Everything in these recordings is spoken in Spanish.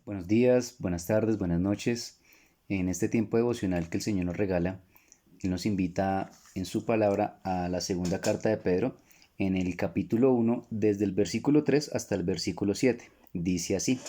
Buenos días, buenas tardes, buenas noches. En este tiempo devocional que el Señor nos regala, Él nos invita en su palabra a la segunda carta de Pedro, en el capítulo 1, desde el versículo 3 hasta el versículo 7. Dice así: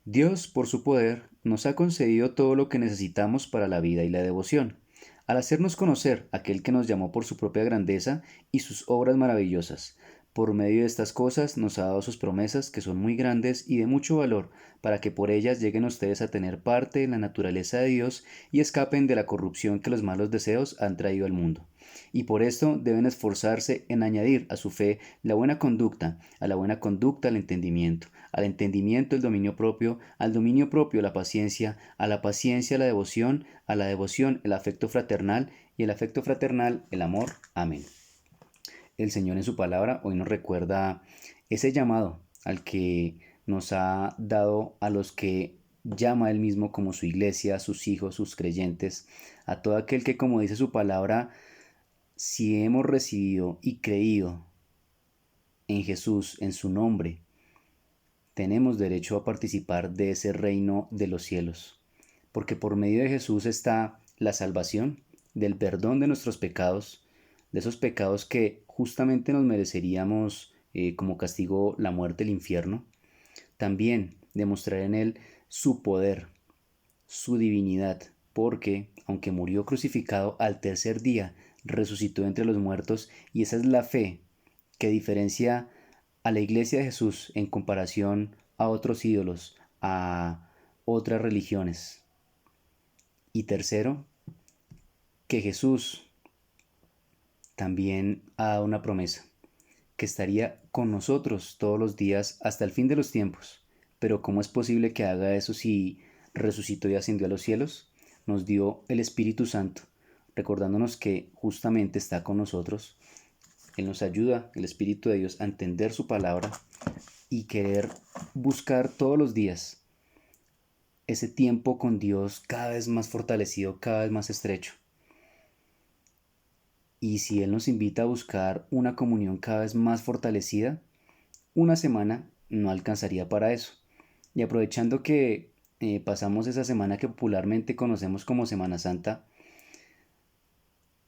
Dios, por su poder, nos ha concedido todo lo que necesitamos para la vida y la devoción, al hacernos conocer aquel que nos llamó por su propia grandeza y sus obras maravillosas. Por medio de estas cosas nos ha dado sus promesas, que son muy grandes y de mucho valor, para que por ellas lleguen ustedes a tener parte en la naturaleza de Dios y escapen de la corrupción que los malos deseos han traído al mundo. Y por esto deben esforzarse en añadir a su fe la buena conducta, a la buena conducta el entendimiento, al entendimiento el dominio propio, al dominio propio la paciencia, a la paciencia la devoción, a la devoción el afecto fraternal y el afecto fraternal el amor. Amén. El Señor en su palabra hoy nos recuerda ese llamado al que nos ha dado a los que llama Él mismo como su iglesia, sus hijos, sus creyentes, a todo aquel que, como dice su palabra, si hemos recibido y creído en Jesús, en su nombre, tenemos derecho a participar de ese reino de los cielos, porque por medio de Jesús está la salvación, del perdón de nuestros pecados, de esos pecados que justamente nos mereceríamos como castigo la muerte, el infierno. También demostrar en Él su poder, su divinidad, porque aunque murió crucificado, al tercer día resucitó entre los muertos, y esa es la fe que diferencia a la iglesia de Jesús en comparación a otros ídolos, a otras religiones. Y tercero, que Jesús también ha dado una promesa, que estaría con nosotros todos los días hasta el fin de los tiempos. Pero ¿cómo es posible que haga eso si resucitó y ascendió a los cielos? Nos dio el Espíritu Santo, recordándonos que justamente está con nosotros. Él nos ayuda, el Espíritu de Dios, a entender su palabra y querer buscar todos los días ese tiempo con Dios cada vez más fortalecido, cada vez más estrecho. Y si Él nos invita a buscar una comunión cada vez más fortalecida, una semana no alcanzaría para eso. Y aprovechando que pasamos esa semana que popularmente conocemos como Semana Santa,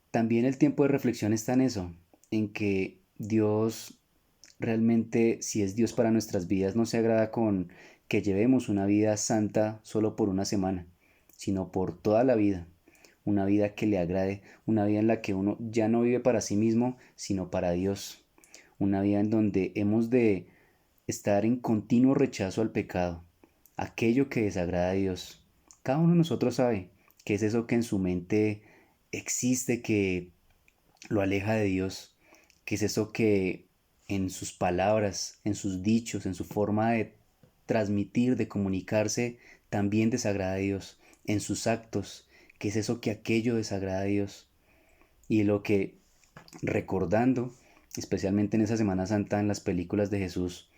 también el tiempo de reflexión está en eso, en que Dios realmente, si es Dios para nuestras vidas, no se agrada con que llevemos una vida santa solo por una semana, sino por toda la vida. Una vida que le agrade, una vida en la que uno ya no vive para sí mismo, sino para Dios. Una vida en donde hemos de estar en continuo rechazo al pecado, aquello que desagrada a Dios. Cada uno de nosotros sabe qué es eso que en su mente existe, que lo aleja de Dios, qué es eso que en sus palabras, en sus dichos, en su forma de transmitir, de comunicarse, también desagrada a Dios, en sus actos, qué es eso que aquello desagrada a Dios. Y lo que, recordando, especialmente en esa Semana Santa, en las películas de Jesús,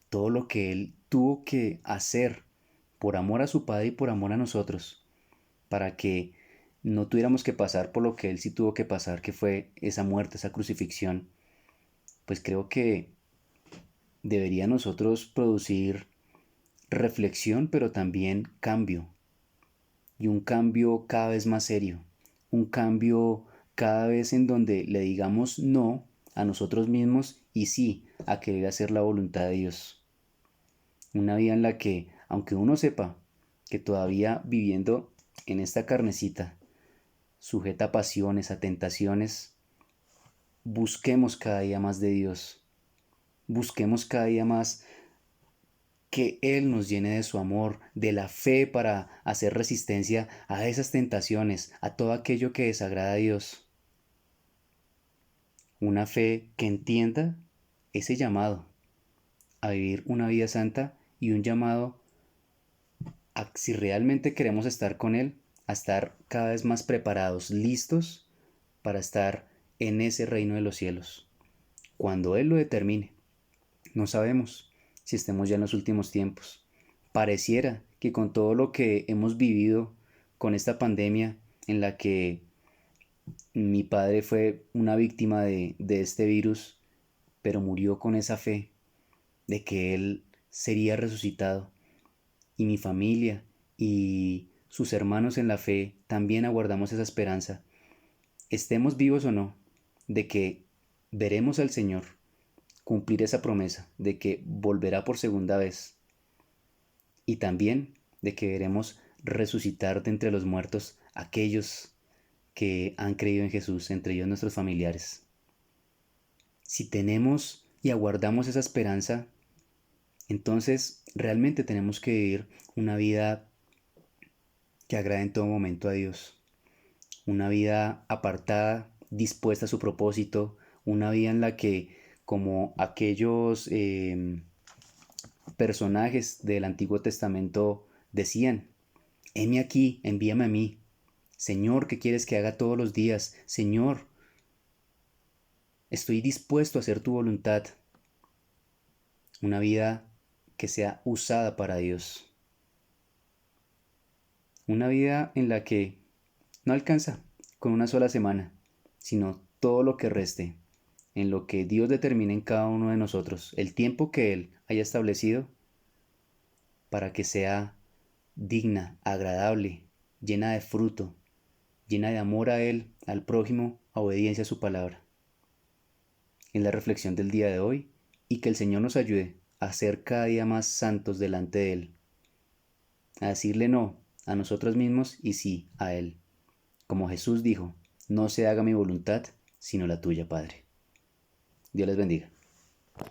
todo lo que Él tuvo que hacer por amor a su Padre y por amor a nosotros, para que no tuviéramos que pasar por lo que Él sí tuvo que pasar, que fue esa muerte, esa crucifixión, pues creo que debería nosotros producir reflexión, pero también cambio, y un cambio cada vez más serio, un cambio cada vez en donde le digamos no a nosotros mismos y sí a querer hacer la voluntad de Dios. Una vida en la que, aunque uno sepa que todavía viviendo en esta carnecita, sujeta a pasiones, a tentaciones, busquemos cada día más de Dios, busquemos cada día más que Él nos llene de su amor, de la fe para hacer resistencia a esas tentaciones, a todo aquello que desagrada a Dios. Una fe que entienda ese llamado a vivir una vida santa y un llamado a, si realmente queremos estar con Él, a estar cada vez más preparados, listos para estar en ese reino de los cielos. Cuando Él lo determine, no sabemos si estemos ya en los últimos tiempos. Pareciera que con todo lo que hemos vivido con esta pandemia en la que mi padre fue una víctima de este virus, pero murió con esa fe de que Él sería resucitado, y mi familia y sus hermanos en la fe también aguardamos esa esperanza, estemos vivos o no, de que veremos al Señor cumplir esa promesa de que volverá por segunda vez y también de que veremos resucitar de entre los muertos aquellos que han creído en Jesús, entre ellos nuestros familiares. Si tenemos y aguardamos esa esperanza, entonces realmente tenemos que vivir una vida que agrade en todo momento a Dios, una vida apartada, dispuesta a su propósito, una vida en la que, como aquellos personajes del Antiguo Testamento decían, heme aquí, envíame a mí. Señor, ¿qué quieres que haga todos los días? Señor, estoy dispuesto a hacer tu voluntad. Una vida que sea usada para Dios. Una vida en la que no alcanza con una sola semana, sino todo lo que reste, en lo que Dios determine en cada uno de nosotros, el tiempo que Él haya establecido para que sea digna, agradable, llena de fruto, llena de amor a Él, al prójimo, a obediencia a su palabra. En la reflexión del día de hoy, y que el Señor nos ayude a ser cada día más santos delante de Él, a decirle no a nosotros mismos y sí a Él. Como Jesús dijo, no se haga mi voluntad, sino la tuya, Padre. Dios les bendiga.